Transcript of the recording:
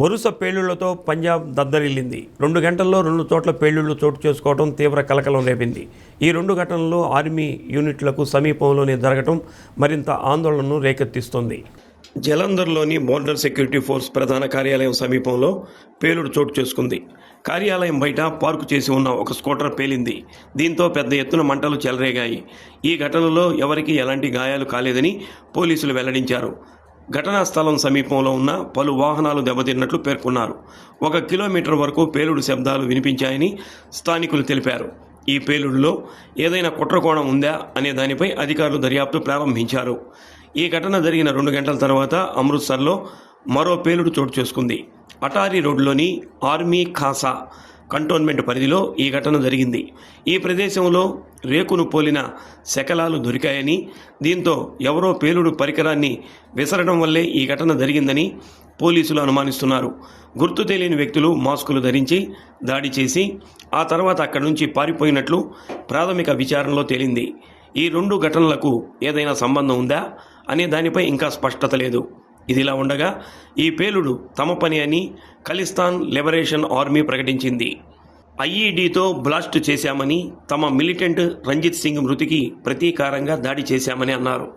వరుస పేలుళ్లతో పంజాబ్ దద్దరిల్లింది. 2 గంటల్లో 2 చోట్ల పేలుళ్లు చోటు చేసుకోవడం తీవ్ర కలకలం రేపింది. ఈ 2 ఘటనలు ఆర్మీ యూనిట్లకు సమీపంలోనే జరగటం మరింత ఆందోళనను రేకెత్తిస్తోంది. జలంధర్లోని బోర్డర్ సెక్యూరిటీ ఫోర్స్ ప్రధాన కార్యాలయం సమీపంలో పేలుడు చోటు చేసుకుంది. కార్యాలయం బయట పార్కు చేసి ఉన్న ఒక స్కూటర్ పేలింది. దీంతో పెద్ద ఎత్తున మంటలు చెలరేగాయి. ఈ ఘటనలో ఎవరికీ ఎలాంటి గాయాలు కాలేదని పోలీసులు వెల్లడించారు. ఘటనా స్థలం సమీపంలో ఉన్న పలు వాహనాలు దెబ్బతిన్నట్లు పేర్కొన్నారు. 1 కిలోమీటర్ వరకు పేలుడు శబ్దాలు వినిపించాయని స్థానికులు తెలిపారు. ఈ పేలుడులో ఏదైనా కుట్రకోణం ఉందా అనే దానిపై అధికారులు దర్యాప్తు ప్రారంభించారు. ఈ ఘటన జరిగిన 2 గంటల తర్వాత అమృత్సర్లో మరో పేలుడు చోటు చేసుకుంది. అటారీ రోడ్లోని ఆర్మీ ఖాసా కంటోన్మెంట్ పరిధిలో ఈ ఘటన జరిగింది. ఈ ప్రదేశంలో రేకును పోలిన శకలాలు దొరికాయని, దీంతో ఎవరో పేలుడు పరికరాన్ని విసరడం వల్లే ఈ ఘటన జరిగిందని పోలీసులు అనుమానిస్తున్నారు. గుర్తు తెలియని వ్యక్తులు మాస్కులు ధరించి దాడి చేసి ఆ తర్వాత అక్కడి నుంచి పారిపోయినట్లు ప్రాథమిక విచారణలో తేలింది. ఈ 2 ఘటనలకు ఏదైనా సంబంధం ఉందా అనే దానిపై ఇంకా స్పష్టత లేదు. ఇదిలా ఉండగా ఈ పేలుడు తమ పని అని ఖలిస్తాన్ లిబరేషన్ ఆర్మీ ప్రకటించింది. ఐఈడీతో బ్లాస్ట్ చేశామని, తమ మిలిటెంట్ రంజిత్ సింగ్ మృతికి ప్రతీకారంగా దాడి చేశామని అన్నారు.